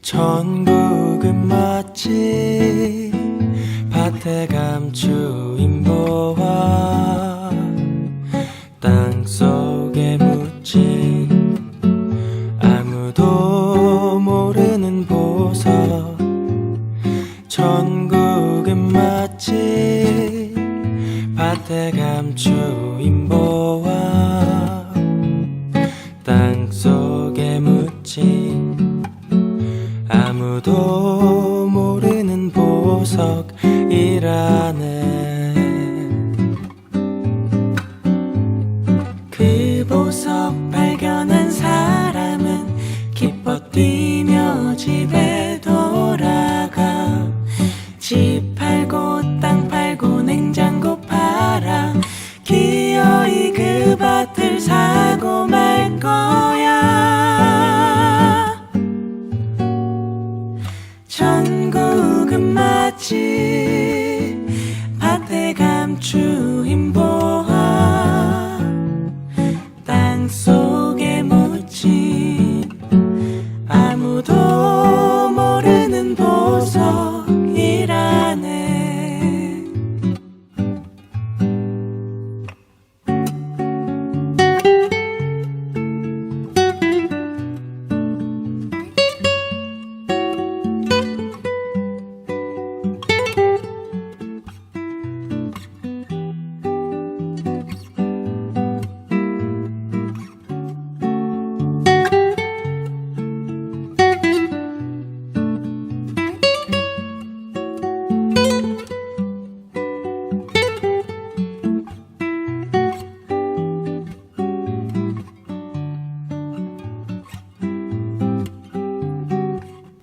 전국은 마치 밭에 감추인 보화, 땅속에 묻힌 아무도 모르는 보석. 전국은 마치 밭에 감추인 보화, 땅속에 묻힌 아무도 모르는 보석이라네. 그 보석 발견한 사람은 기뻐 뛰며 집에 돌아가. 집 팔고 땅 팔고 냉장고 팔아 기어이 그 밭을 사고 말 거야. 전국은 마치 밭에 감추인 보화, 땅속에 묻힌 아무도 모르는 보석이라네.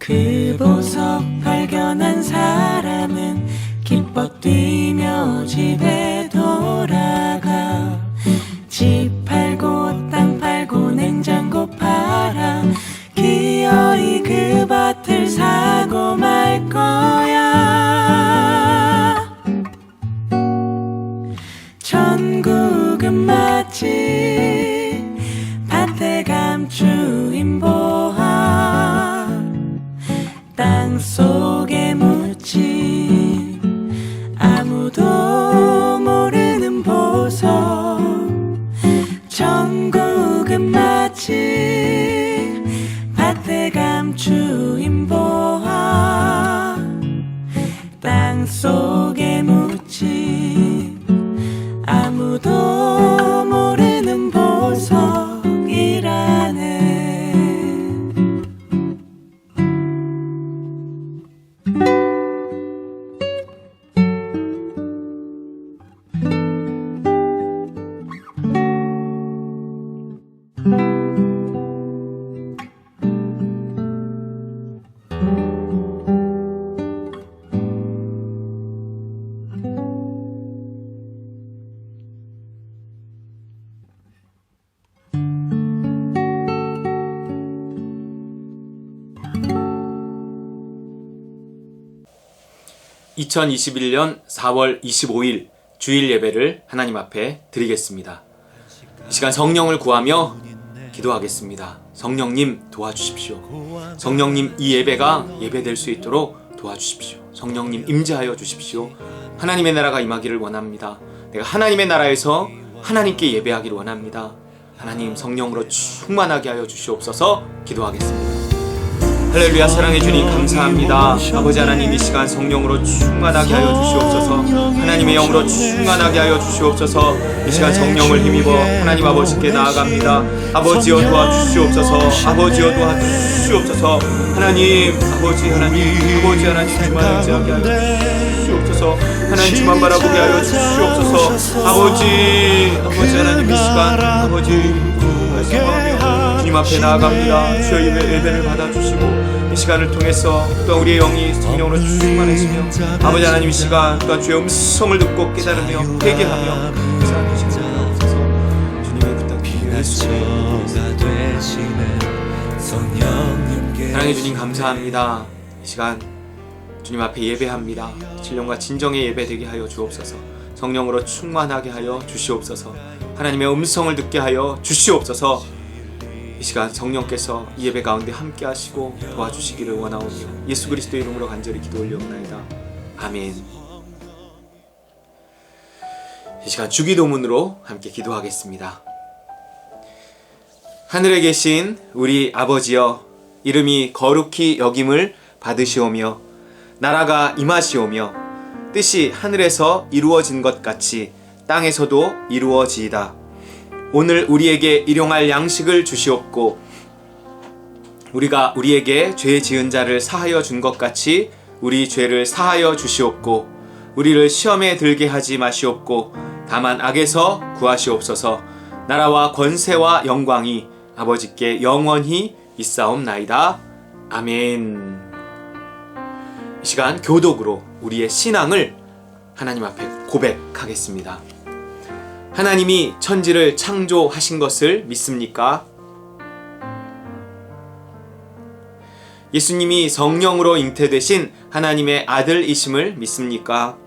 그 보석 발견한 사람은 기뻐 뛰며 집에 돌아가. 집 팔고 땅 팔고 냉장고 팔아 기어이 그 밭을 사고 말 거야. 전국은 마치 밭에 감추인 보화, 땅속에 묻힌 아무도 모르는 보석. 전국은 마치 밭에 감추인 보화, 땅속에 묻힌 아무도 모르는 보석이라네. (2021년 4월 25일) 주일 예배를 하나님 앞에 드리겠습니다. 이 시간 성령을 구하며 기도하겠습니다. 성령님 도와주십시오. 성령님 이 예배가 예배될 수 있도록 도와주십시오. 성령님 임재하여 주십시오. 하나님의 나라가 임하기를 원합니다. 내가 하나님의 나라에서 하나님께 예배하기를 원합니다. 하나님 성령으로 충만하게 하여 주시옵소서. 기도하겠습니다. 할렐루야. 사랑해 주님 감사합니다. 아버지 하나님 이 시간 성령으로 충만하게 하여 주시옵소서. 하나님의 영으로 충만하게 하여 주시옵소서. 이 시간 성령을 힘입어 하나님 아버지께 나아갑니다. 아버지여 도와주시옵소서. 아버지여 도와주시옵소서. 하나님 아버지 하나님 주만 의지하게 하여 주시옵소서. 하나님 주만 바라보게 하여 주시옵소서. 아버지 하나님 이 시간 아버지 말씀하며 주님 앞에 나아갑니다. 주여 예배를 받아주시고 이 시간을 통해서 또 우리의 영이 성령으로 충만해지며 아버지 하나님 이 시간 또한 주의 음성을 듣고 깨달으며 회개하며 감사하시옵소서. 주님의 부탁 예수의 사랑해 주님 감사합니다. 이 시간 주님 앞에 예배합니다. 진령과 진정의 예배 되게 하여 주옵소서. 성령으로 충만하게 하여 주시옵소서. 하나님의 음성을 듣게 하여 주시옵소서. 이 시간 성령께서 이 예배 가운데 함께 하시고 도와주시기를 원하오며 예수 그리스도의 이름으로 간절히 기도 올려옵나이다. 아멘. 이 시간 주기도문으로 함께 기도하겠습니다. 하늘에 계신 우리 아버지여, 이름이 거룩히 여김을 받으시오며 나라가 임하시오며 뜻이 하늘에서 이루어진 것 같이 땅에서도 이루어지이다. 오늘 우리에게 일용할 양식을 주시옵고 우리가 우리에게 죄 지은 자를 사하여 준 것 같이 우리 죄를 사하여 주시옵고 우리를 시험에 들게 하지 마시옵고 다만 악에서 구하시옵소서. 나라와 권세와 영광이 아버지께 영원히 있사옵나이다. 아멘. 이 시간 교독으로 우리의 신앙을 하나님 앞에 고백하겠습니다. 하나님이 천지를 창조하신 것을 믿습니까? 예수님이 성령으로 잉태되신 하나님의 아들이심을 믿습니까?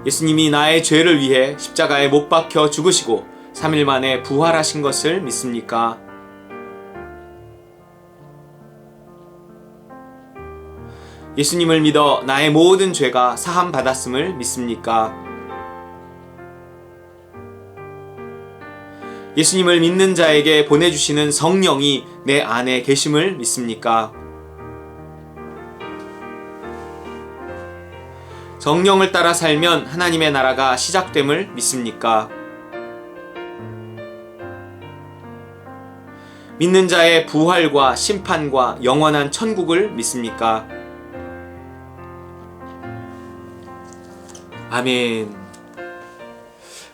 예수님이 나의 죄를 위해 십자가에 못 박혀 죽으시고 3일 만에 부활하신 것을 믿습니까? 예수님을 믿어 나의 모든 죄가 사함 받았음을 믿습니까? 예수님을 믿는 자에게 보내주시는 성령이 내 안에 계심을 믿습니까? 성령을 따라 살면 하나님의 나라가 시작됨을 믿습니까? 믿는 자의 부활과 심판과 영원한 천국을 믿습니까? 아멘.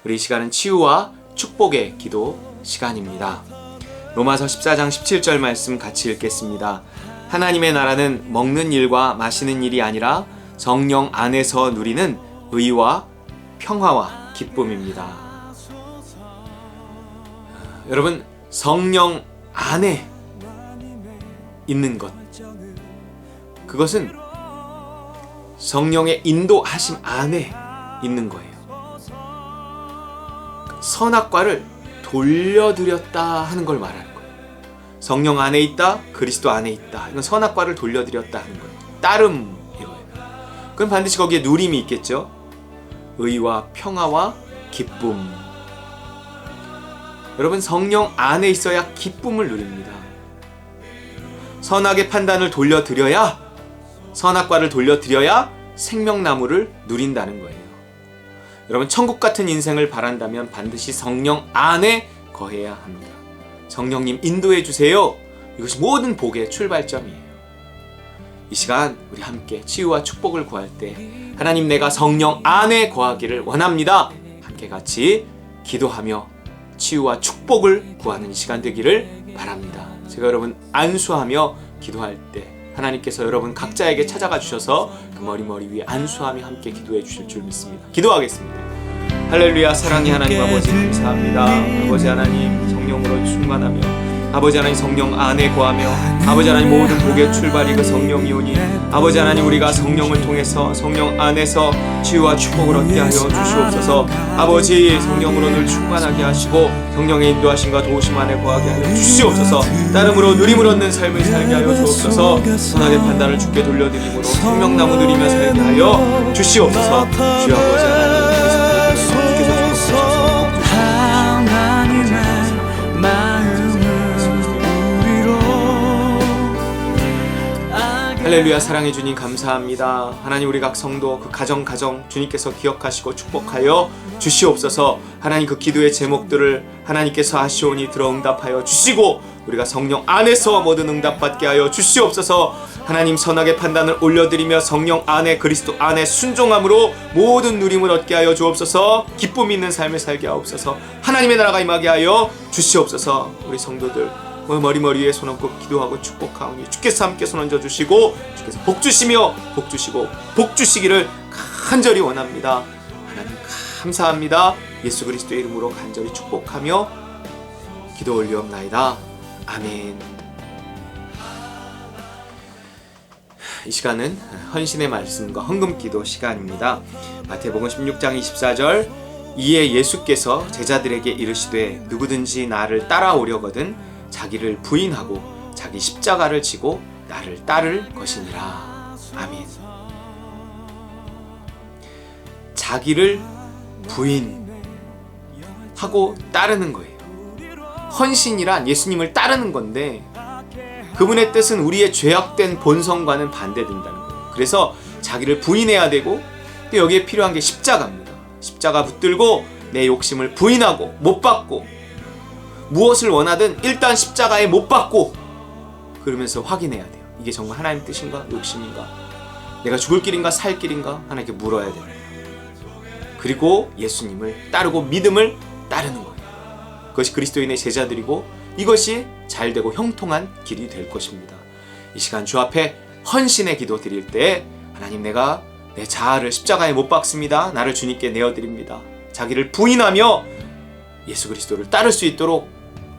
우리 이 시간은 치유와 축복의 기도 시간입니다. 로마서 14장 17절 말씀 같이 읽겠습니다. 하나님의 나라는 먹는 일과 마시는 일이 아니라 성령 안에서 누리는 의와 평화와 기쁨입니다. 여러분, 성령 안에 있는 것, 그것은 성령의 인도하심 안에 있는 거예요. 선악과를 돌려드렸다 하는 걸 말하는 거예요. 성령 안에 있다, 그리스도 안에 있다. 이건 선악과를 돌려드렸다 하는 거예요. 따름 이거예요. 그럼 반드시 거기에 누림이 있겠죠. 의와 평화와 기쁨. 여러분, 성령 안에 있어야 기쁨을 누립니다. 선악의 판단을 돌려드려야, 선악과를 돌려드려야 생명나무를 누린다는 거예요. 여러분, 천국 같은 인생을 바란다면 반드시 성령 안에 거해야 합니다. 성령님 인도해 주세요. 이것이 모든 복의 출발점이에요. 이 시간 우리 함께 치유와 축복을 구할 때 하나님, 내가 성령 안에 거하기를 원합니다. 함께 같이 기도하며 치유와 축복을 구하는 시간 되기를 바랍니다. 제가 여러분 안수하며 기도할 때 하나님께서 여러분 각자에게 찾아가 주셔서 그 머리 위에 안수하며 함께 기도해 주실 줄 믿습니다. 기도하겠습니다. 할렐루야. 사랑의 하나님 아버지, 감사합니다. 아버지 하나님, 성령으로 충만하며 아버지 하나님 성령 안에 거하며 아버지 하나님 모든 복의 출발이 그 성령이오니 아버지 하나님, 우리가 성령을 통해서 성령 안에서 치유와 축복을 얻게 하여 주시옵소서. 아버지, 성령으로 늘 충만하게 하시고 성령의 인도하심과 도우심 안에 거하게 하여 주시옵소서. 따름으로 누림을 얻는 삶을 살게 하여 주옵소서. 선악의 판단을 주께 돌려드림으로 생명나무 누리며 살게 하여 주시옵소서. 주여 아버지 하나님, 할렐루야. 사랑해 주님 감사합니다. 하나님, 우리 각 성도 그 가정 주님께서 기억하시고 축복하여 주시옵소서. 하나님, 그 기도의 제목들을 하나님께서 하시오니 들어 응답하여 주시고 우리가 성령 안에서 모든 응답받게 하여 주시옵소서. 하나님, 선악의 판단을 올려드리며 성령 안에 그리스도 안에 순종함으로 모든 누림을 얻게 하여 주옵소서. 기쁨 있는 삶을 살게 하옵소서. 하나님의 나라가 임하게 하여 주시옵소서. 우리 성도들 머리 위에 손 얹고 기도하고 축복하오니 주께서 함께 손 얹어 주시고 주께서 복 주시며 복 주시고 복 주시기를 간절히 원합니다. 하나님 감사합니다. 예수 그리스도의 이름으로 간절히 축복하며 기도 올리옵나이다. 아멘. 이 시간은 헌신의 말씀과 헌금기도 시간입니다. 마태복음 16장 24절 이에 예수께서 제자들에게 이르시되 누구든지 나를 따라오려거든 자기를 부인하고 자기 십자가를 지고 나를 따를 것이니라. 아멘. 자기를 부인하고 따르는 거예요. 헌신이란 예수님을 따르는 건데 그분의 뜻은 우리의 죄악된 본성과는 반대된다는 거예요. 그래서 자기를 부인해야 되고 또 여기에 필요한 게 십자가입니다. 십자가 붙들고 내 욕심을 부인하고 못 받고 무엇을 원하든 일단 십자가에 못 받고 그러면서 확인해야 돼요. 이게 정말 하나님 뜻인가? 욕심인가? 내가 죽을 길인가? 살 길인가? 하나님께 물어야 됩니다. 그리고 예수님을 따르고 믿음을 따르는 거예요. 그것이 그리스도인의 제자들이고 이것이 잘되고 형통한 길이 될 것입니다. 이 시간 주 앞에 헌신의 기도 드릴 때 하나님 내가 내 자아를 십자가에 못 박습니다. 나를 주님께 내어드립니다. 자기를 부인하며 예수 그리스도를 따를 수 있도록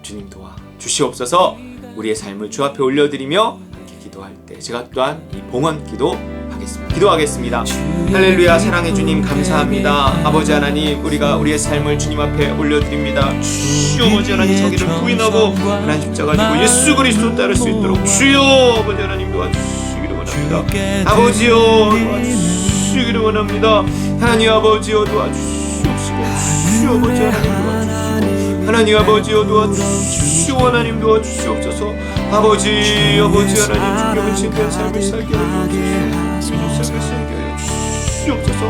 주님 도와 주시옵소서. 우리의 삶을 주 앞에 올려드리며 함께 기도할 때 제가 또한 이 봉헌 기도하겠습니다. 기도하겠습니다. 할렐루야. 사랑해 주님 감사합니다. 아버지 하나님 우리가 우리의 삶을 주님 앞에 올려드립니다. 주여 아버지 하나님 자기를 부인하고 하나님 십자가 지고 예수 그리스도 따를 수 있도록 주여 아버지 하나님 도와주시기를 원합니다. 아버지여 도와주시기를 원합니다. 하나님 아버지여 도와주시옵시고 주여 아버지 하나님 도와주시고 하나님 아버지여 도와주시오. 하나님 도와주시옵소서. 아버지 하나님 주님의 진된 삶을 살게 하여 주시옵소서.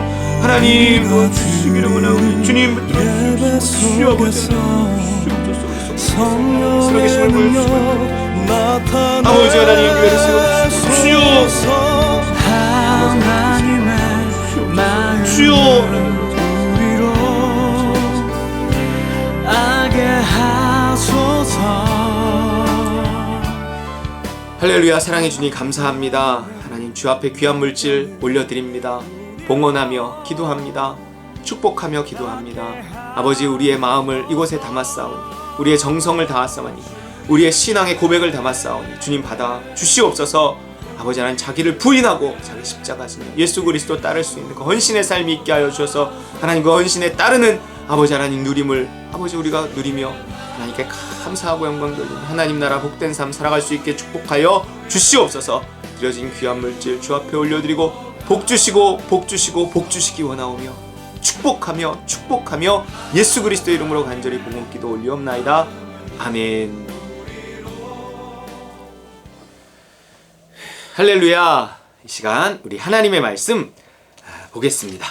하나님 도와주시기를 원하오니 주님 붙들어 주시옵소서. 아버지 살아계심을 보여주시고 아버지 하나님 교회를 세워주시고 주여 할렐루야. 사랑해 주님 감사합니다. 하나님 주 앞에 귀한 물질 올려드립니다. 봉헌하며 기도합니다. 축복하며 기도합니다. 아버지 우리의 마음을 이곳에 담았사오니 우리의 정성을 다하사오니 우리의 신앙의 고백을 담았사오니 주님 받아 주시옵소서. 아버지 하나님 자기를 부인하고 자기 십자가 지며 예수 그리스도 따를 수 있는 그 헌신의 삶이 있게 하여 주셔서 하나님 그 헌신에 따르는 아버지 하나님 누림을 아버지 우리가 누리며 하나님께 감사하고 영광 돌리는 하나님 나라 복된 삶 살아갈 수 있게 축복하여 주시옵소서. 드려진 귀한 물질 주 앞에 올려드리고 복 주시고 복 주시고 복 주시기 원하오며 축복하며 예수 그리스도 이름으로 간절히 봉헌기도 올리옵나이다. 아멘. 할렐루야. 이 시간 우리 하나님의 말씀 보겠습니다.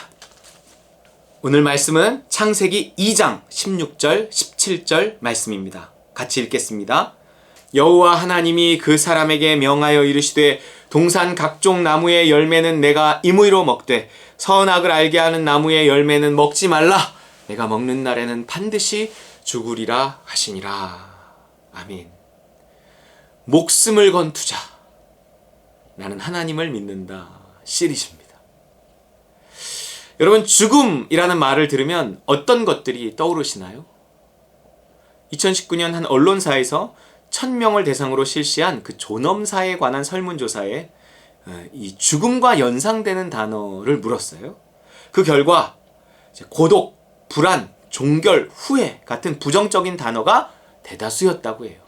오늘 말씀은 창세기 2장 16절 17절 말씀입니다. 같이 읽겠습니다. 여호와 하나님이 그 사람에게 명하여 이르시되 동산 각종 나무의 열매는 내가 임의로 먹되 선악을 알게 하는 나무의 열매는 먹지 말라. 내가 먹는 날에는 반드시 죽으리라 하시니라. 아멘. 목숨을 건 투자. 나는 하나님을 믿는다. 시리즈입니다. 여러분 죽음이라는 말을 들으면 어떤 것들이 떠오르시나요? 2019년 한 언론사에서 1000명을 대상으로 실시한 그 존엄사에 관한 설문조사에 이 죽음과 연상되는 단어를 물었어요. 그 결과 고독, 불안, 종결, 후회 같은 부정적인 단어가 대다수였다고 해요.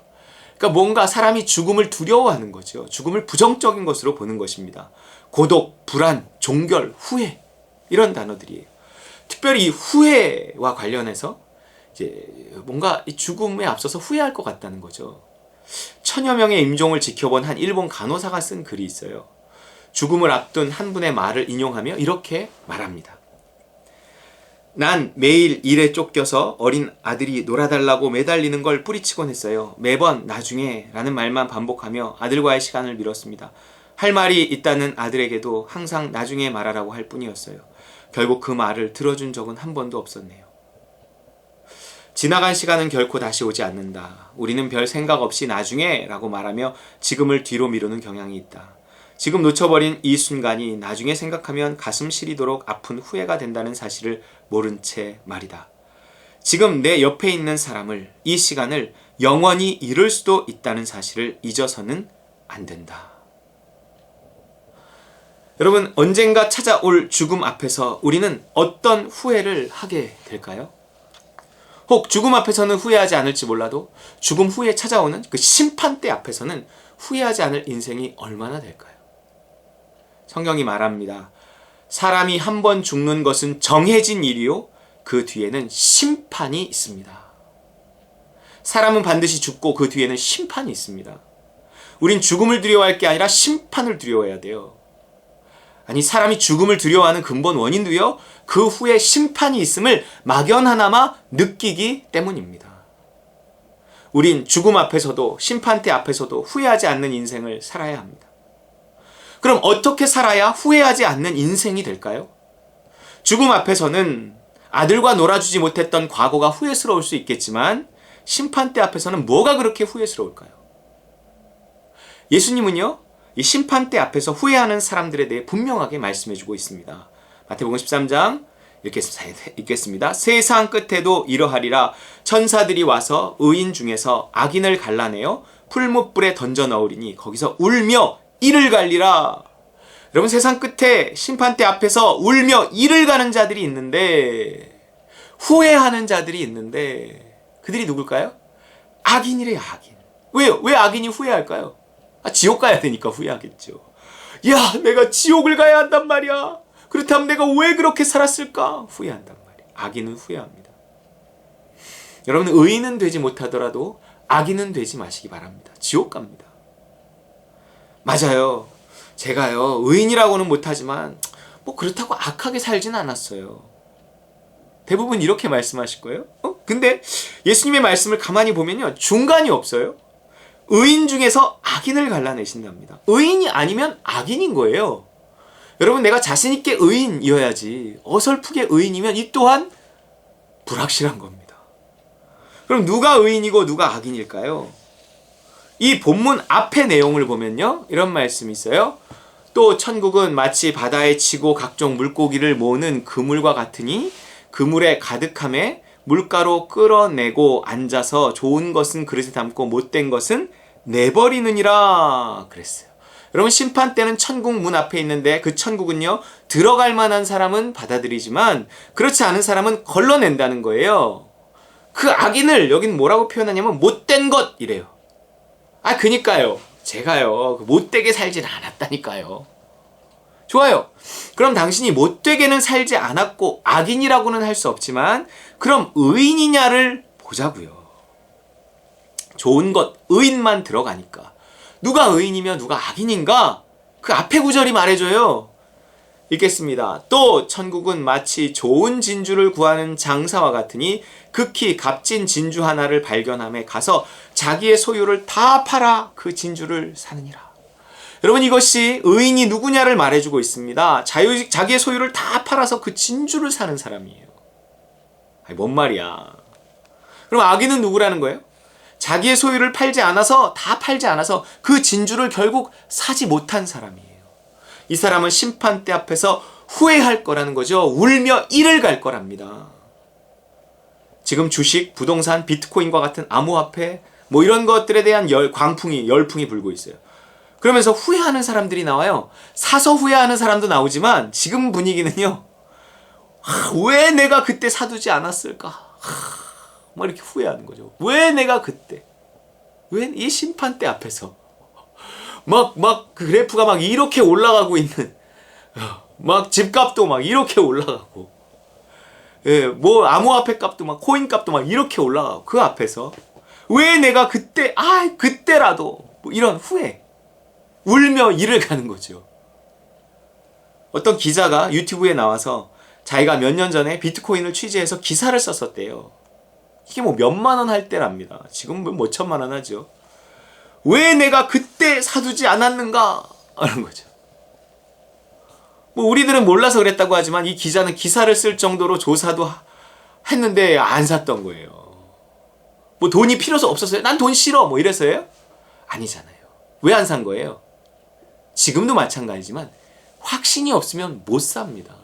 그러니까 뭔가 사람이 죽음을 두려워하는 거죠. 죽음을 부정적인 것으로 보는 것입니다. 고독, 불안, 종결, 후회 이런 단어들이에요. 특별히 이 후회와 관련해서 이제 뭔가 이 죽음에 앞서서 후회할 것 같다는 거죠. 1000여 명의 임종을 지켜본 한 일본 간호사가 쓴 글이 있어요. 죽음을 앞둔 한 분의 말을 인용하며 이렇게 말합니다. 난 매일 일에 쫓겨서 어린 아들이 놀아달라고 매달리는 걸 뿌리치곤 했어요. 매번 나중에 라는 말만 반복하며 아들과의 시간을 미뤘습니다. 할 말이 있다는 아들에게도 항상 나중에 말하라고 할 뿐이었어요. 결국 그 말을 들어준 적은 한 번도 없었네요. 지나간 시간은 결코 다시 오지 않는다. 우리는 별 생각 없이 나중에 라고 말하며 지금을 뒤로 미루는 경향이 있다. 지금 놓쳐버린 이 순간이 나중에 생각하면 가슴 시리도록 아픈 후회가 된다는 사실을 모른 채 말이다. 지금 내 옆에 있는 사람을, 이 시간을 영원히 잃을 수도 있다는 사실을 잊어서는 안 된다. 여러분, 언젠가 찾아올 죽음 앞에서 우리는 어떤 후회를 하게 될까요? 혹 죽음 앞에서는 후회하지 않을지 몰라도 죽음 후에 찾아오는 그 심판대 앞에서는 후회하지 않을 인생이 얼마나 될까요? 성경이 말합니다. 사람이 한 번 죽는 것은 정해진 일이요, 그 뒤에는 심판이 있습니다. 사람은 반드시 죽고 그 뒤에는 심판이 있습니다. 우린 죽음을 두려워할 게 아니라 심판을 두려워해야 돼요. 아니, 사람이 죽음을 두려워하는 근본 원인도요, 그 후에 심판이 있음을 막연하나마 느끼기 때문입니다. 우린 죽음 앞에서도 심판대 앞에서도 후회하지 않는 인생을 살아야 합니다. 그럼 어떻게 살아야 후회하지 않는 인생이 될까요? 죽음 앞에서는 아들과 놀아주지 못했던 과거가 후회스러울 수 있겠지만 심판대 앞에서는 뭐가 그렇게 후회스러울까요? 예수님은요, 이 심판대 앞에서 후회하는 사람들에 대해 분명하게 말씀해주고 있습니다. 마태복음 13장 이렇게 읽겠습니다. 세상 끝에도 이러하리라. 천사들이 와서 의인 중에서 악인을 갈라내어 풀무불에 던져 넣으리니 거기서 울며 이를 갈리라. 여러분, 세상 끝에 심판대 앞에서 울며 이를 가는 자들이 있는데, 후회하는 자들이 있는데, 그들이 누굴까요? 악인이래요, 악인. 왜요? 왜 악인이 후회할까요? 지옥 가야 되니까 후회하겠죠. 야, 내가 지옥을 가야 한단 말이야. 그렇다면 내가 왜 그렇게 살았을까? 후회한단 말이에요. 악인은 후회합니다. 여러분, 의인은 되지 못하더라도 악인은 되지 마시기 바랍니다. 지옥 갑니다. 맞아요. 제가요, 의인이라고는 못하지만 뭐 그렇다고 악하게 살진 않았어요. 대부분 이렇게 말씀하실 거예요. 근데 예수님의 말씀을 가만히 보면요, 중간이 없어요. 의인 중에서 악인을 갈라내신답니다. 의인이 아니면 악인인 거예요. 여러분, 내가 자신 있게 의인이어야지 어설프게 의인이면 이 또한 불확실한 겁니다. 그럼 누가 의인이고 누가 악인일까요? 이 본문 앞의 내용을 보면요, 이런 말씀이 있어요. 또 천국은 마치 바다에 치고 각종 물고기를 모으는 그물과 같으니 그물에 가득함에 물가로 끌어내고 앉아서 좋은 것은 그릇에 담고 못된 것은 내버리느니라 그랬어요. 여러분, 심판 때는 천국 문 앞에 있는데 그 천국은요, 들어갈 만한 사람은 받아들이지만 그렇지 않은 사람은 걸러낸다는 거예요. 그 악인을 여긴 뭐라고 표현하냐면 못된 것이래요. 그니까요, 제가요, 못되게 살진 않았다니까요. 좋아요. 그럼 당신이 못되게는 살지 않았고 악인이라고는 할 수 없지만 그럼 의인이냐를 보자고요. 좋은 것, 의인만 들어가니까 누가 의인이며 누가 악인인가? 그 앞에 구절이 말해줘요. 읽겠습니다. 또 천국은 마치 좋은 진주를 구하는 장사와 같으니 극히 값진 진주 하나를 발견함에 가서 자기의 소유를 다 팔아 그 진주를 사느니라. 여러분, 이것이 의인이 누구냐를 말해주고 있습니다. 자기의 소유를 다 팔아서 그 진주를 사는 사람이에요. 뭔 말이야. 그럼 악인은 누구라는 거예요? 자기의 소유를 다 팔지 않아서 그 진주를 결국 사지 못한 사람이에요. 이 사람은 심판대 앞에서 후회할 거라는 거죠. 울며 이를 갈 거랍니다. 지금 주식, 부동산, 비트코인과 같은 암호화폐 뭐 이런 것들에 대한 열풍이 불고 있어요. 그러면서 후회하는 사람들이 나와요. 사서 후회하는 사람도 나오지만 지금 분위기는요, 왜 내가 그때 사두지 않았을까? 막 이렇게 후회하는 거죠. 왜 내가 그때, 왜 이 심판대 앞에서 막 그래프가 막 이렇게 올라가고 있는, 막 집값도 막 이렇게 올라가고, 뭐 암호화폐 값도 막 코인 값도 막 이렇게 올라가고, 그 앞에서 왜 내가 그때, 그때라도 뭐 이런 후회, 울며 이를 가는 거죠. 어떤 기자가 유튜브에 나와서 자기가 몇 년 전에 비트코인을 취재해서 기사를 썼었대요. 이게 뭐 몇만 원 할 때랍니다. 지금은 뭐 천만 원 하죠. 왜 내가 그때 사두지 않았는가? 하는 거죠. 뭐 우리들은 몰라서 그랬다고 하지만 이 기자는 기사를 쓸 정도로 조사도 했는데 안 샀던 거예요. 뭐 돈이 필요서 없었어요? 난 돈 싫어! 뭐 이래서요? 아니잖아요. 왜 안 산 거예요? 지금도 마찬가지지만 확신이 없으면 못 삽니다.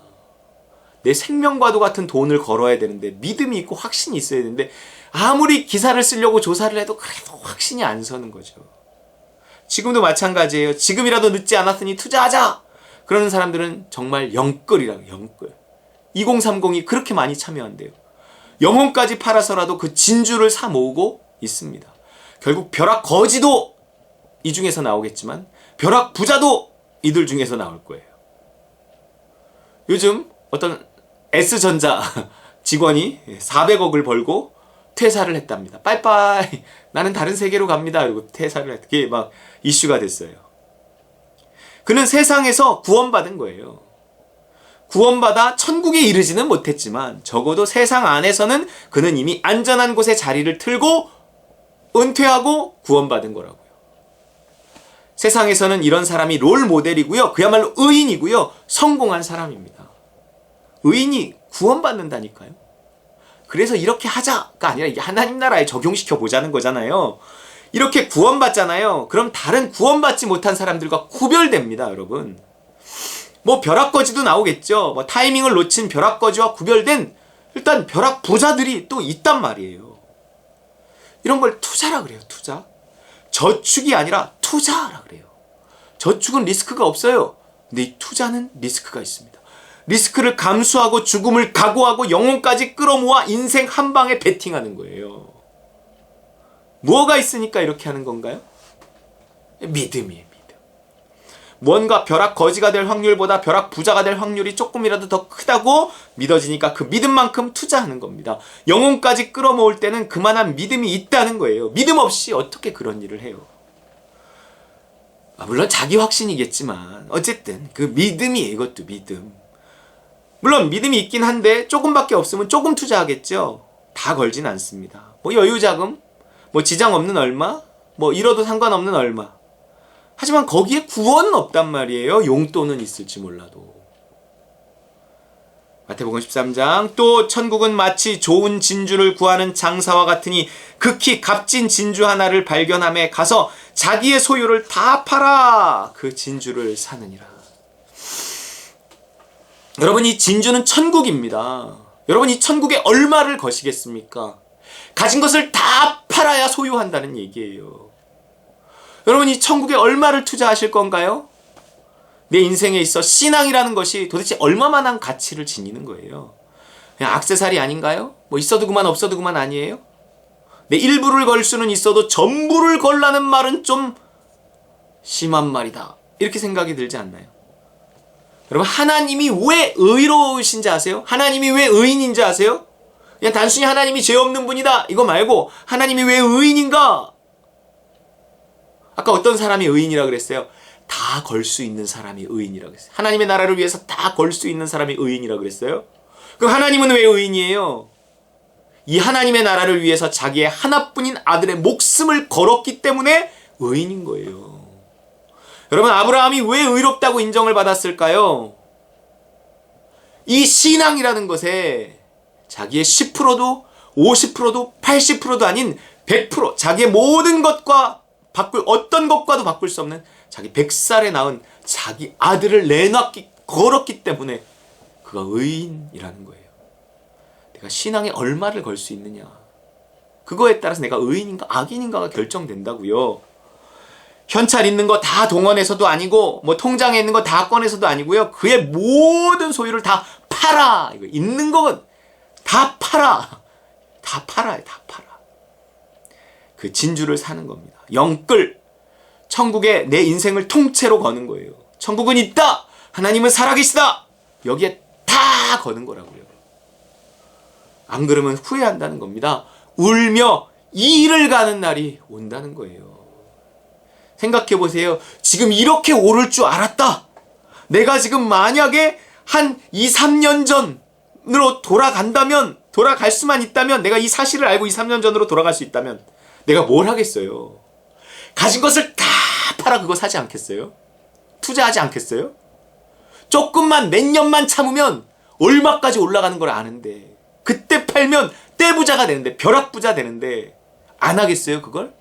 내 생명과도 같은 돈을 걸어야 되는데, 믿음이 있고 확신이 있어야 되는데, 아무리 기사를 쓰려고 조사를 해도 그래도 확신이 안 서는 거죠. 지금도 마찬가지예요. 지금이라도 늦지 않았으니 투자하자! 그러는 사람들은 정말 영끌이라고. 영끌. 2030이 그렇게 많이 참여한대요. 영혼까지 팔아서라도 그 진주를 사 모으고 있습니다. 결국 벼락 거지도 이 중에서 나오겠지만 벼락 부자도 이들 중에서 나올 거예요. 요즘 어떤 S전자 직원이 400억을 벌고 퇴사를 했답니다. 빠이빠이, 나는 다른 세계로 갑니다. 그리고 퇴사를 했다. 그게 막 이슈가 됐어요. 그는 세상에서 구원받은 거예요. 구원받아 천국에 이르지는 못했지만 적어도 세상 안에서는 그는 이미 안전한 곳에 자리를 틀고 은퇴하고 구원받은 거라고요. 세상에서는 이런 사람이 롤 모델이고요. 그야말로 의인이고요. 성공한 사람입니다. 의인이 구원받는다니까요. 그래서 이렇게 하자가 아니라 이게 하나님 나라에 적용시켜 보자는 거잖아요. 이렇게 구원받잖아요. 그럼 다른 구원받지 못한 사람들과 구별됩니다, 여러분. 뭐 벼락거지도 나오겠죠. 뭐 타이밍을 놓친 벼락거지와 구별된 일단 벼락 부자들이 또 있단 말이에요. 이런 걸 투자라 그래요. 투자. 저축이 아니라 투자라 그래요. 저축은 리스크가 없어요. 근데 이 투자는 리스크가 있습니다. 리스크를 감수하고 죽음을 각오하고 영혼까지 끌어모아 인생 한 방에 베팅하는 거예요. 뭐가 있으니까 이렇게 하는 건가요? 믿음이에요. 뭔가 벼락 거지가 될 확률보다 벼락 부자가 될 확률이 조금이라도 더 크다고 믿어지니까 그 믿음만큼 투자하는 겁니다. 영혼까지 끌어모을 때는 그만한 믿음이 있다는 거예요. 믿음 없이 어떻게 그런 일을 해요? 물론 자기 확신이겠지만 어쨌든 그 믿음이에요. 이것도 믿음. 물론 믿음이 있긴 한데 조금밖에 없으면 조금 투자하겠죠. 다 걸진 않습니다. 뭐 여유자금, 뭐 지장 없는 얼마, 뭐 잃어도 상관없는 얼마. 하지만 거기에 구원은 없단 말이에요. 용돈은 있을지 몰라도. 마태복음 13장 또 천국은 마치 좋은 진주를 구하는 장사와 같으니 극히 값진 진주 하나를 발견함에 가서 자기의 소유를 다 팔아 그 진주를 사느니라. 여러분, 이 진주는 천국입니다. 여러분, 이 천국에 얼마를 거시겠습니까? 가진 것을 다 팔아야 소유한다는 얘기예요. 여러분, 이 천국에 얼마를 투자하실 건가요? 내 인생에 있어 신앙이라는 것이 도대체 얼마만한 가치를 지니는 거예요. 그냥 액세서리 아닌가요? 뭐 있어도 그만 없어도 그만 아니에요? 내 일부를 걸 수는 있어도 전부를 걸라는 말은 좀 심한 말이다. 이렇게 생각이 들지 않나요? 여러분, 하나님이 왜 의로우신지 아세요? 하나님이 왜 의인인지 아세요? 그냥 단순히 하나님이 죄 없는 분이다 이거 말고 하나님이 왜 의인인가? 아까 어떤 사람이 의인이라 그랬어요? 다 걸 수 있는 사람이 의인이라 그랬어요. 하나님의 나라를 위해서 다 걸 수 있는 사람이 의인이라 그랬어요. 그럼 하나님은 왜 의인이에요? 이 하나님의 나라를 위해서 자기의 하나뿐인 아들의 목숨을 걸었기 때문에 의인인 거예요. 여러분, 아브라함이 왜 의롭다고 인정을 받았을까요? 이 신앙이라는 것에 자기의 10%도 50%도 80%도 아닌 100% 자기의 모든 것과 어떤 것과도 바꿀 수 없는 자기 100살에 낳은 자기 아들을 걸었기 때문에 그가 의인이라는 거예요. 내가 신앙에 얼마를 걸 수 있느냐, 그거에 따라서 내가 의인인가 악인인가가 결정된다고요. 현찰 있는 거 다 동원해서도 아니고 뭐 통장에 있는 거 다 꺼내서도 아니고요. 그의 모든 소유를 다 팔아. 이거 있는 건 다 팔아. 다 팔아요. 다 팔아. 그 진주를 사는 겁니다. 영끌. 천국에 내 인생을 통째로 거는 거예요. 천국은 있다. 하나님은 살아계시다. 여기에 다 거는 거라고요. 안 그러면 후회한다는 겁니다. 울며 이를 가는 날이 온다는 거예요. 생각해 보세요. 지금 이렇게 오를 줄 알았다. 내가 지금 만약에 한 2, 3년 전으로 돌아갈 수만 있다면, 내가 이 사실을 알고 2, 3년 전으로 돌아갈 수 있다면 내가 뭘 하겠어요? 가진 것을 다 팔아 그거 사지 않겠어요? 투자하지 않겠어요? 조금만 몇 년만 참으면 얼마까지 올라가는 걸 아는데, 그때 팔면 떼부자가 되는데, 벼락부자 되는데 안 하겠어요 그걸?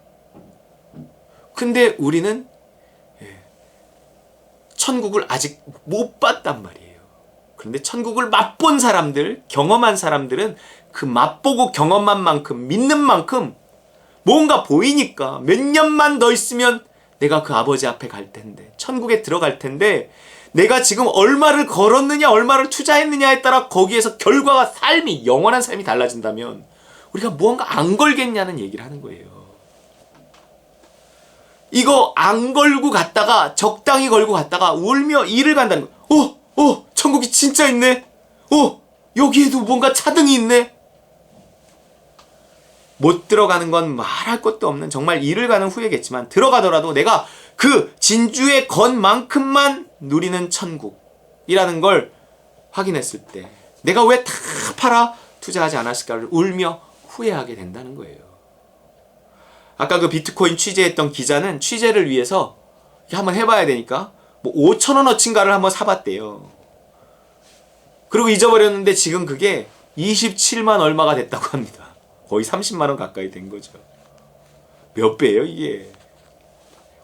근데 우리는 천국을 아직 못 봤단 말이에요. 그런데 천국을 맛본 사람들, 경험한 사람들은 그 맛보고 경험한 만큼, 믿는 만큼 뭔가 보이니까 몇 년만 더 있으면 내가 그 아버지 앞에 갈 텐데, 천국에 들어갈 텐데, 내가 지금 얼마를 걸었느냐, 얼마를 투자했느냐에 따라 거기에서 결과가 삶이, 영원한 삶이 달라진다면 우리가 무언가 안 걸겠냐는 얘기를 하는 거예요. 이거 안 걸고 갔다가, 적당히 걸고 갔다가 울며 일을 간다는 거예요. 천국이 진짜 있네. 여기에도 뭔가 차등이 있네. 못 들어가는 건 말할 것도 없는 정말 이를 가는 후회겠지만, 들어가더라도 내가 그 진주의 것만큼만 누리는 천국이라는 걸 확인했을 때 내가 왜 다 팔아 투자하지 않았을까를 울며 후회하게 된다는 거예요. 아까 그 비트코인 취재했던 기자는 취재를 위해서 한번 해봐야 되니까 5,000원어치인가를 한번 사봤대요. 그리고 잊어버렸는데 지금 그게 27만 얼마가 됐다고 합니다. 거의 30만 원 가까이 된 거죠. 몇 배예요 이게?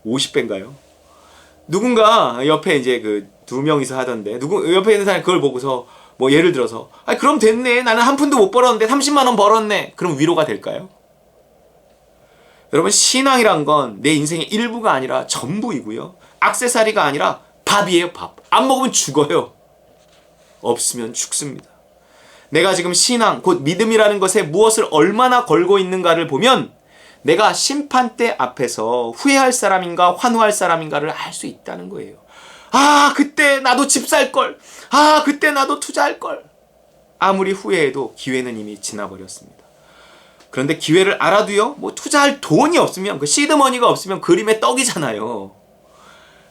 50배인가요? 누군가 옆에 이제 그 두 명이서 하던데, 옆에 있는 사람이 그걸 보고서 예를 들어서 그럼 됐네, 나는 한 푼도 못 벌었는데 30만 원 벌었네, 그럼 위로가 될까요? 여러분, 신앙이란 건 내 인생의 일부가 아니라 전부이고요, 액세서리가 아니라 밥이에요. 밥. 안 먹으면 죽어요. 없으면 죽습니다. 내가 지금 신앙, 곧 믿음이라는 것에 무엇을 얼마나 걸고 있는가를 보면 내가 심판대 앞에서 후회할 사람인가 환호할 사람인가를 알 수 있다는 거예요. 그때 나도 집 살걸. 그때 나도 투자할걸. 아무리 후회해도 기회는 이미 지나버렸습니다. 그런데 기회를 알아도요, 투자할 돈이 없으면, 그 시드머니가 없으면 그림의 떡이잖아요.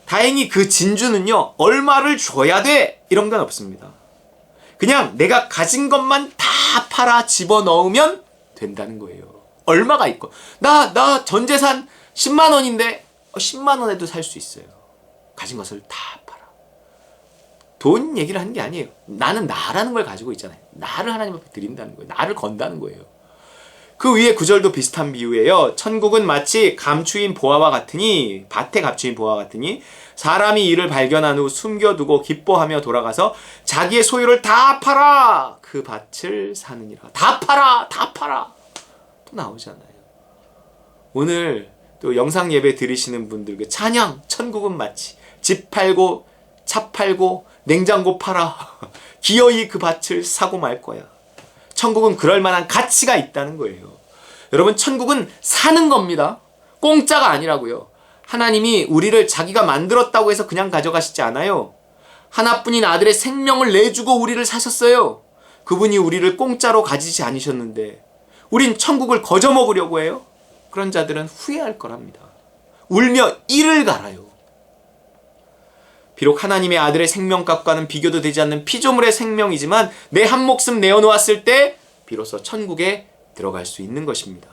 다행히 그 진주는요, 얼마를 줘야 돼, 이런 건 없습니다. 그냥 내가 가진 것만 다 팔아 집어넣으면 된다는 거예요. 얼마가 있고, 나 전 재산 10만 원인데 10만 원에도 살 수 있어요. 가진 것을 다 팔아. 돈 얘기를 하는 게 아니에요. 나는 나라는 걸 가지고 있잖아요. 나를 하나님 앞에 드린다는 거예요. 나를 건다는 거예요. 그 위에 구절도 비슷한 비유예요. 천국은 마치 감추인 보화와 같으니, 밭에 감추인 보화와 같으니, 사람이 이를 발견한 후 숨겨두고 기뻐하며 돌아가서 자기의 소유를 다 팔아 그 밭을 사느니라. 다 팔아, 다 팔아. 또 나오잖아요. 오늘 또 영상 예배 드리시는 분들, 찬양, 천국은 마치 집 팔고 차 팔고 냉장고 팔아 기어이 그 밭을 사고 말 거야. 천국은 그럴 만한 가치가 있다는 거예요. 여러분, 천국은 사는 겁니다. 공짜가 아니라고요. 하나님이 우리를 자기가 만들었다고 해서 그냥 가져가시지 않아요. 하나뿐인 아들의 생명을 내주고 우리를 사셨어요. 그분이 우리를 공짜로 가지지 않으셨는데 우린 천국을 거저 먹으려고 해요? 그런 자들은 후회할 거랍니다. 울며 이를 갈아요. 비록 하나님의 아들의 생명값과는 비교도 되지 않는 피조물의 생명이지만 내 한 목숨 내어놓았을 때 비로소 천국에 들어갈 수 있는 것입니다.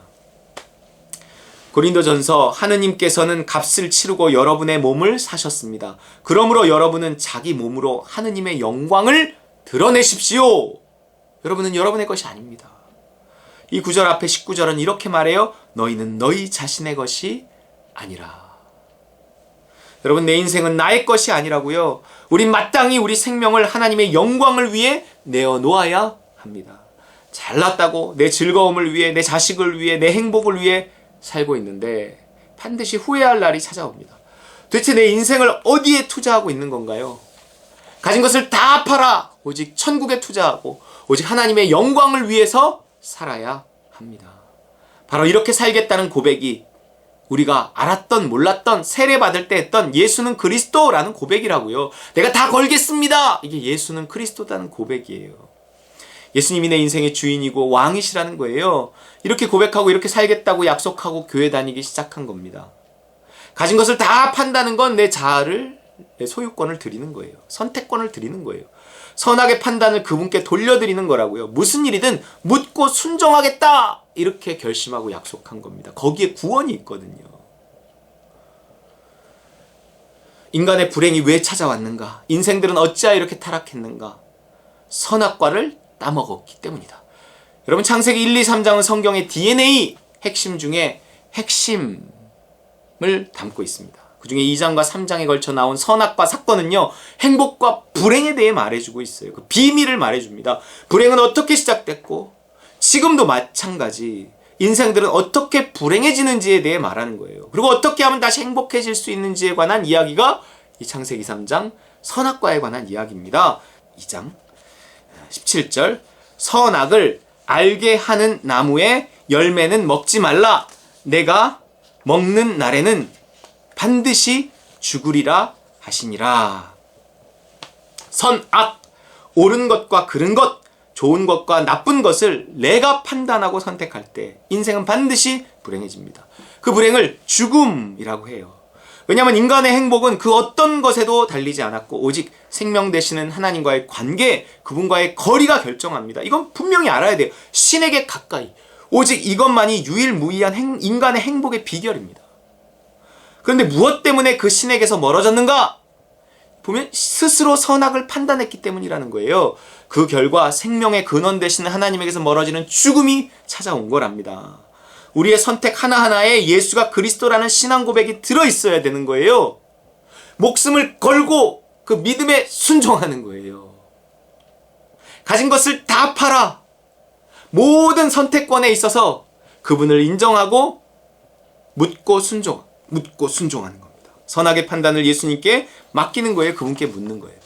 고린도전서, 하느님께서는 값을 치르고 여러분의 몸을 사셨습니다. 그러므로 여러분은 자기 몸으로 하느님의 영광을 드러내십시오. 여러분은 여러분의 것이 아닙니다. 이 구절 앞에 19절은 이렇게 말해요. 너희는 너희 자신의 것이 아니라. 여러분, 내 인생은 나의 것이 아니라고요. 우린 마땅히 우리 생명을 하나님의 영광을 위해 내어놓아야 합니다. 잘났다고 내 즐거움을 위해, 내 자식을 위해, 내 행복을 위해 살고 있는데 반드시 후회할 날이 찾아옵니다. 도대체 내 인생을 어디에 투자하고 있는 건가요? 가진 것을 다 팔아 오직 천국에 투자하고 오직 하나님의 영광을 위해서 살아야 합니다. 바로 이렇게 살겠다는 고백이 우리가 알았던 몰랐던 세례받을 때 했던 예수는 그리스도라는 고백이라고요. 내가 다 걸겠습니다. 이게 예수는 그리스도라는 고백이에요. 예수님이 내 인생의 주인이고 왕이시라는 거예요. 이렇게 고백하고 이렇게 살겠다고 약속하고 교회 다니기 시작한 겁니다. 가진 것을 다 판다는 건 내 자아를, 내 소유권을 드리는 거예요. 선택권을 드리는 거예요. 선악의 판단을 그분께 돌려드리는 거라고요. 무슨 일이든 묻고 순종하겠다! 이렇게 결심하고 약속한 겁니다. 거기에 구원이 있거든요. 인간의 불행이 왜 찾아왔는가? 인생들은 어찌하여 이렇게 타락했는가? 선악과를 따먹었기 때문이다. 여러분, 창세기 1, 2, 3장은 성경의 DNA 핵심 중에 핵심을 담고 있습니다. 그 중에 2장과 3장에 걸쳐 나온 선악과 사건은요, 행복과 불행에 대해 말해주고 있어요. 그 비밀을 말해줍니다. 불행은 어떻게 시작됐고 지금도 마찬가지 인생들은 어떻게 불행해지는지에 대해 말하는 거예요. 그리고 어떻게 하면 다시 행복해질 수 있는지에 관한 이야기가 이 창세기 3장 선악과에 관한 이야기입니다. 2장 17절 선악을 알게 하는 나무의 열매는 먹지 말라. 내가 먹는 날에는 반드시 죽으리라 하시니라. 선악, 옳은 것과 그른 것, 좋은 것과 나쁜 것을 내가 판단하고 선택할 때 인생은 반드시 불행해집니다. 그 불행을 죽음이라고 해요. 왜냐하면 인간의 행복은 그 어떤 것에도 달리지 않았고 오직 생명 되시는 하나님과의 관계, 그분과의 거리가 결정합니다. 이건 분명히 알아야 돼요. 신에게 가까이, 오직 이것만이 유일무이한 인간의 행복의 비결입니다. 그런데 무엇 때문에 그 신에게서 멀어졌는가? 보면 스스로 선악을 판단했기 때문이라는 거예요. 그 결과 생명의 근원 되시는 하나님에게서 멀어지는 죽음이 찾아온 거랍니다. 우리의 선택 하나하나에 예수가 그리스도라는 신앙 고백이 들어있어야 되는 거예요. 목숨을 걸고 그 믿음에 순종하는 거예요. 가진 것을 다 팔아 모든 선택권에 있어서 그분을 인정하고 묻고 순종하는 겁니다. 선악의 판단을 예수님께 맡기는 거예요. 그분께 묻는 거예요.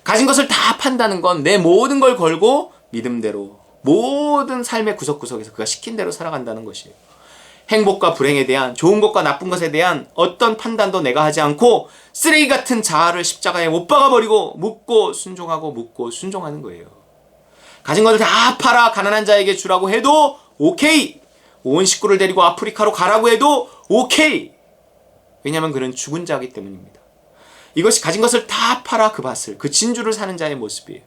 가진 것을 다 판다는 건 내 모든 걸 걸고 믿음대로 모든 삶의 구석구석에서 그가 시킨 대로 살아간다는 것이에요. 행복과 불행에 대한, 좋은 것과 나쁜 것에 대한 어떤 판단도 내가 하지 않고 쓰레기 같은 자아를 십자가에 못 박아버리고 묻고 순종하는 거예요. 가진 것을 다 팔아 가난한 자에게 주라고 해도 오케이. 온 식구를 데리고 아프리카로 가라고 해도 오케이. 왜냐하면 그는 죽은 자이기 때문입니다. 이것이 가진 것을 다 팔아 그 밭을, 그 진주를 사는 자의 모습이에요.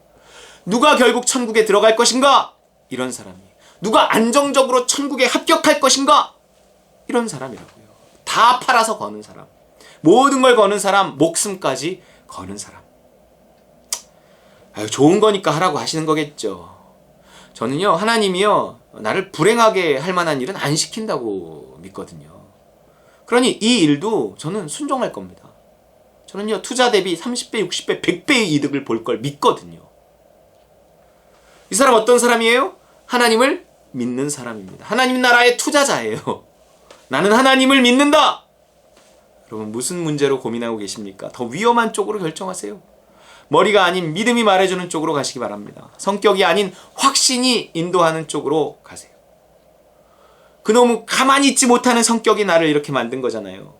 누가 결국 천국에 들어갈 것인가? 이런 사람이. 누가 안정적으로 천국에 합격할 것인가? 이런 사람이라고요. 다 팔아서 거는 사람. 모든 걸 거는 사람, 목숨까지 거는 사람. 아유, 좋은 거니까 하라고 하시는 거겠죠. 저는요, 하나님이요, 나를 불행하게 할 만한 일은 안 시킨다고 믿거든요. 그러니 이 일도 저는 순종할 겁니다. 저는요, 투자 대비 30배, 60배, 100배의 이득을 볼 걸 믿거든요. 이 사람 어떤 사람이에요? 하나님을 믿는 사람입니다. 하나님 나라의 투자자예요. 나는 하나님을 믿는다! 여러분, 무슨 문제로 고민하고 계십니까? 더 위험한 쪽으로 결정하세요. 머리가 아닌 믿음이 말해주는 쪽으로 가시기 바랍니다. 성격이 아닌 확신이 인도하는 쪽으로 가세요. 그놈은 가만히 있지 못하는 성격이 나를 이렇게 만든 거잖아요.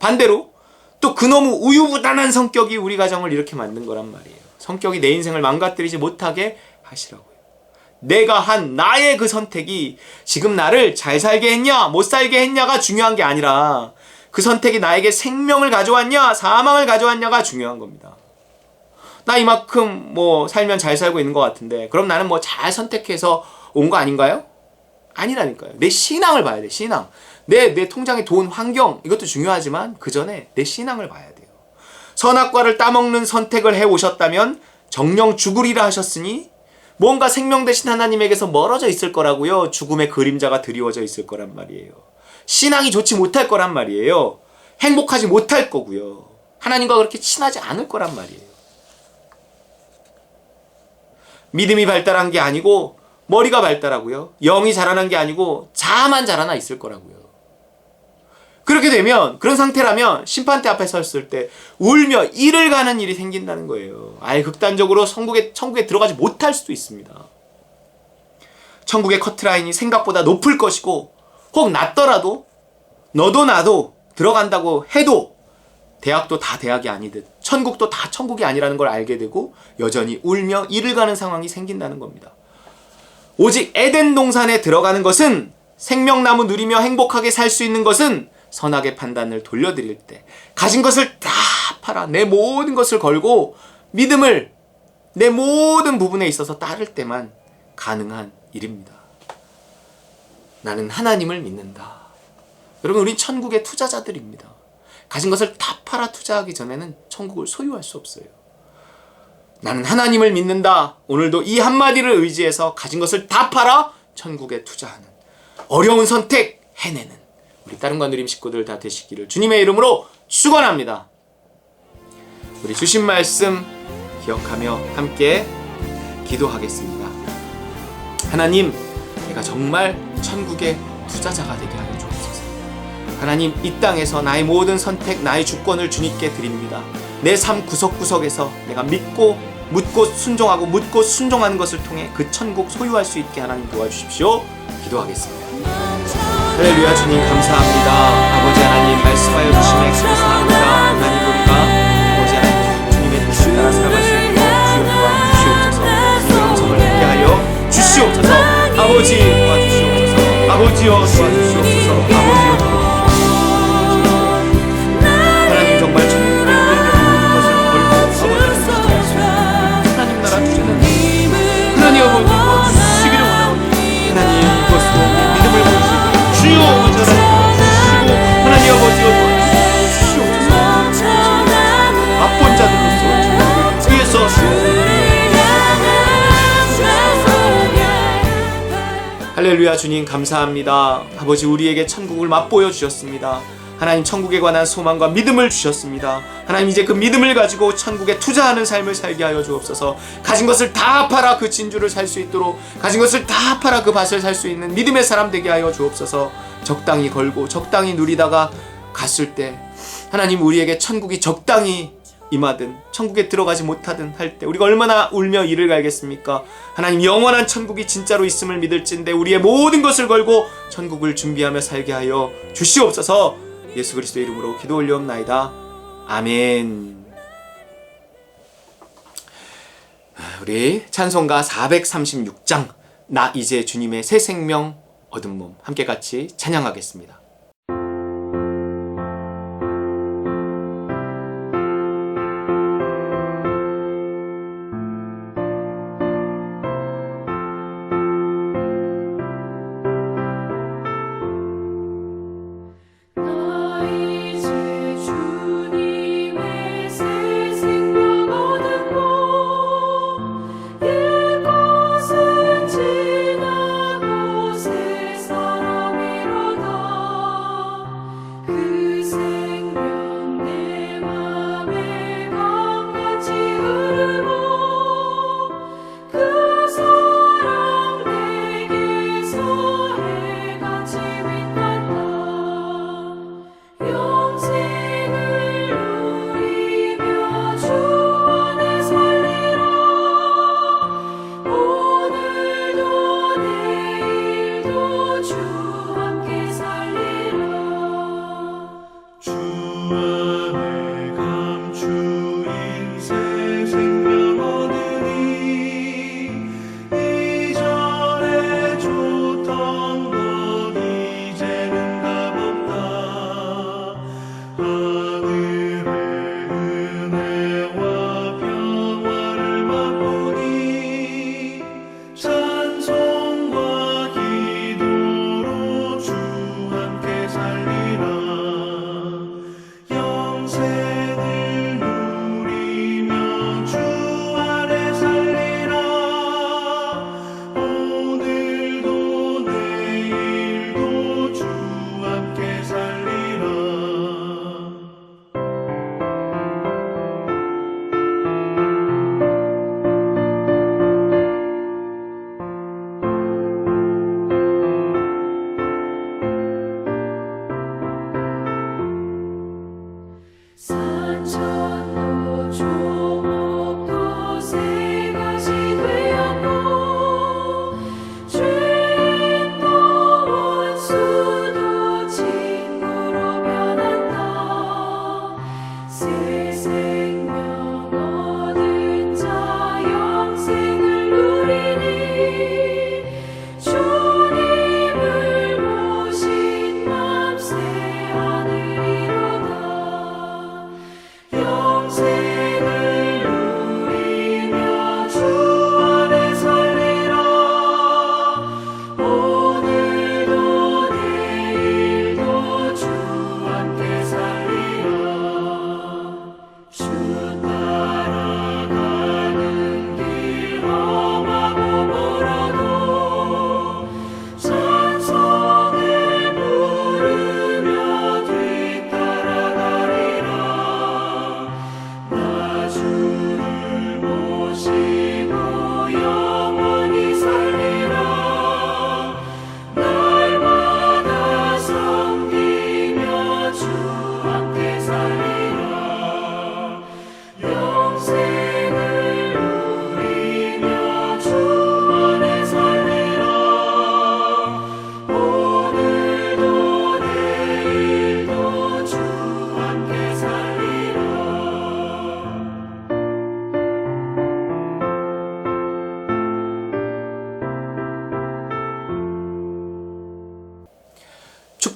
반대로 또 그놈의 우유부단한 성격이 우리 가정을 이렇게 만든 거란 말이에요. 성격이 내 인생을 망가뜨리지 못하게 하시라고요. 내가 한 나의 그 선택이 지금 나를 잘 살게 했냐 못 살게 했냐가 중요한 게 아니라 그 선택이 나에게 생명을 가져왔냐 사망을 가져왔냐가 중요한 겁니다. 나 이만큼 살면 잘 살고 있는 것 같은데 그럼 나는 잘 선택해서 온 거 아닌가요? 아니라니까요. 내 신앙을 봐야 돼. 신앙. 내 통장에 돈, 환경 이것도 중요하지만 그 전에 내 신앙을 봐야 돼요. 선악과를 따먹는 선택을 해오셨다면 정령 죽으리라 하셨으니 뭔가 생명 되신 하나님에게서 멀어져 있을 거라고요. 죽음의 그림자가 드리워져 있을 거란 말이에요. 신앙이 좋지 못할 거란 말이에요. 행복하지 못할 거고요. 하나님과 그렇게 친하지 않을 거란 말이에요. 믿음이 발달한 게 아니고 머리가 발달하고요. 영이 자라난 게 아니고 자아만 자라나 있을 거라고요. 그렇게 되면 그런 상태라면 심판대 앞에 섰을 때 울며 이를 가는 일이 생긴다는 거예요. 아예 극단적으로 천국에 들어가지 못할 수도 있습니다. 천국의 커트라인이 생각보다 높을 것이고 혹 낮더라도 너도 나도 들어간다고 해도 대학도 다 대학이 아니듯 천국도 다 천국이 아니라는 걸 알게 되고 여전히 울며 이를 가는 상황이 생긴다는 겁니다. 오직 에덴 동산에 들어가는 것은 생명나무 누리며 행복하게 살 수 있는 것은 선악의 판단을 돌려드릴 때 가진 것을 다 팔아 내 모든 것을 걸고 믿음을 내 모든 부분에 있어서 따를 때만 가능한 일입니다. 나는 하나님을 믿는다. 여러분, 우린 천국의 투자자들입니다. 가진 것을 다 팔아 투자하기 전에는 천국을 소유할 수 없어요. 나는 하나님을 믿는다. 오늘도 이 한마디를 의지해서 가진 것을 다 팔아 천국에 투자하는 어려운 선택 해내는 우리 따름과 누림 식구들 다 되시기를 주님의 이름으로 축원합니다. 우리 주신 말씀 기억하며 함께 기도하겠습니다. 하나님, 내가 정말 천국의 투자자가 되게 하여 주옵소서. 하나님, 이 땅에서 나의 모든 선택, 나의 주권을 주님께 드립니다. 내 삶 구석구석에서 내가 믿고 묻고 순종하고 묻고 순종하는 것을 통해 그 천국 소유할 수 있게 하나님 도와주십시오. 기도하겠습니다. 할렐루야. 주님 감사합니다. 아버지 하나님 말씀하여 주심에 감사합니다. 하나님 우리가 아버지 하나님 주님의 뜻을 따라 살아갈 수 있도록 주여 도와주시옵소서. 주의 영성을 얻게 하여 주시옵소서. 아버지 도와주시옵소서. 아버지여 도와주시옵소서. 아버지여 도와주시옵소서. 하나님 정말 천국에 있는 모든 것을 걸고 하나님 나라 주시는 하나님 아버지 도와주시기를 원하오니 하나님 이것으로 믿음을 보시고 주여 아버지 하나님 도와주시고 하나님 아버지여 도와주시옵소서. 앞본 자들로서 주께서 할렐루야. 주님 감사합니다. 아버지 우리에게 천국을 맛보여 주셨습니다. 하나님 천국에 관한 소망과 믿음을 주셨습니다. 하나님 이제 그 믿음을 가지고 천국에 투자하는 삶을 살게 하여 주옵소서. 가진 것을 다 팔아 그 진주를 살 수 있도록, 가진 것을 다 팔아 그 밭을 살 수 있는 믿음의 사람 되게 하여 주옵소서. 적당히 걸고 적당히 누리다가 갔을 때 하나님 우리에게 천국이 적당히 임하든 천국에 들어가지 못하든 할 때 우리가 얼마나 울며 이를 갈겠습니까? 하나님 영원한 천국이 진짜로 있음을 믿을진데 우리의 모든 것을 걸고 천국을 준비하며 살게 하여 주시옵소서. 예수 그리스도의 이름으로 기도 올려옵나이다. 아멘. 우리 찬송가 436장 나 이제 주님의 새 생명 얻은 몸 함께 같이 찬양하겠습니다.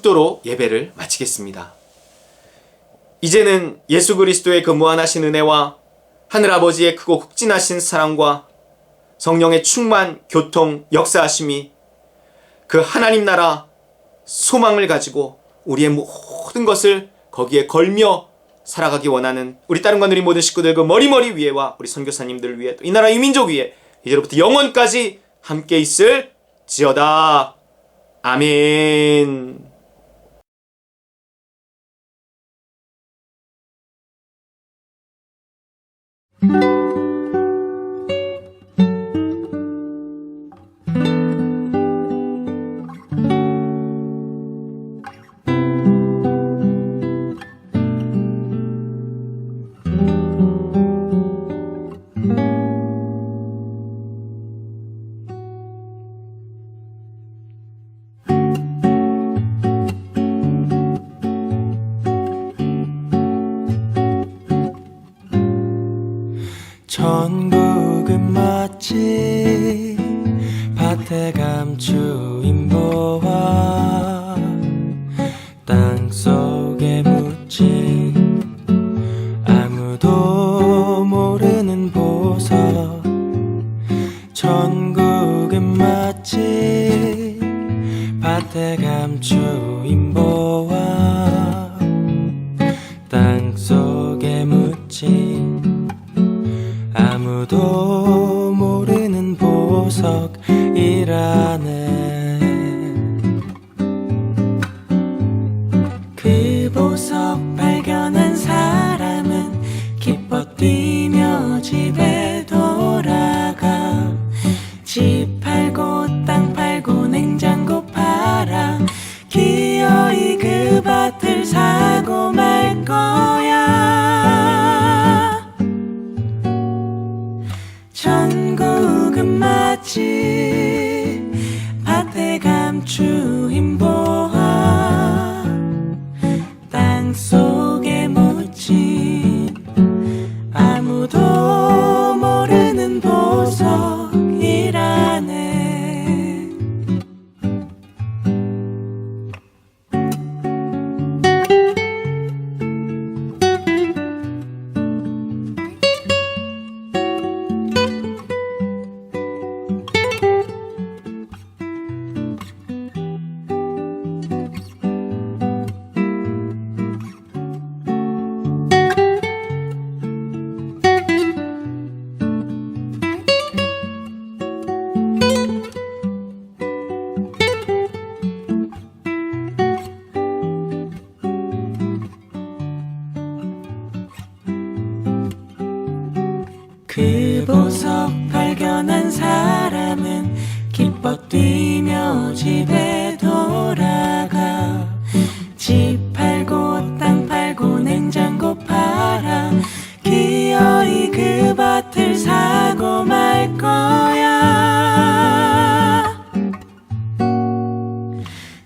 축도로 예배를 마치겠습니다. 이제는 예수 그리스도의 그 무한하신 은혜와 하늘아버지의 크고 극진하신 사랑과 성령의 충만, 교통, 역사하심이 그 하나님 나라 소망을 가지고 우리의 모든 것을 거기에 걸며 살아가기 원하는 우리 따름과 누린 모든 식구들 그 머리머리 위에와 우리 선교사님들 위에 또 이 나라 이 민족 위에 이제로부터 영원까지 함께 있을 지어다. 아멘. 천국은 마치 밭에 감추인 보화 땅속에 묻힌 아무도 모르는 보석 천국은 마치 밭에 감추인 보화 땅속에 묻힌 아무도 모르는 보석이라네. 그 보석 발견한 사람은 기뻐 뛰며 집에 돌아가 집 팔고 땅 팔고 냉장고 팔아 기어이 그 밭을 사고 말 거야. 천국은 마치 밭에 감추인 보화 땅속에 묻힌 아무도 모르는 보석이라네. 그 보석 발견한 사람은 기뻐 뛰며 집에 돌아가 집 팔고 땅 팔고 냉장고 팔아 기어이 그 밭을 사고 말 거야.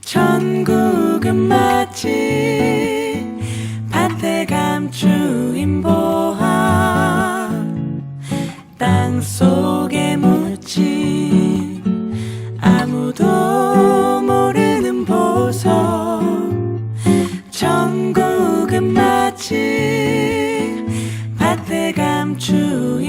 천국은 마치 밭에 감추인 보화 땅속에 묻힌 아무도 모르는 보석 천국은 마치 밭에 감추인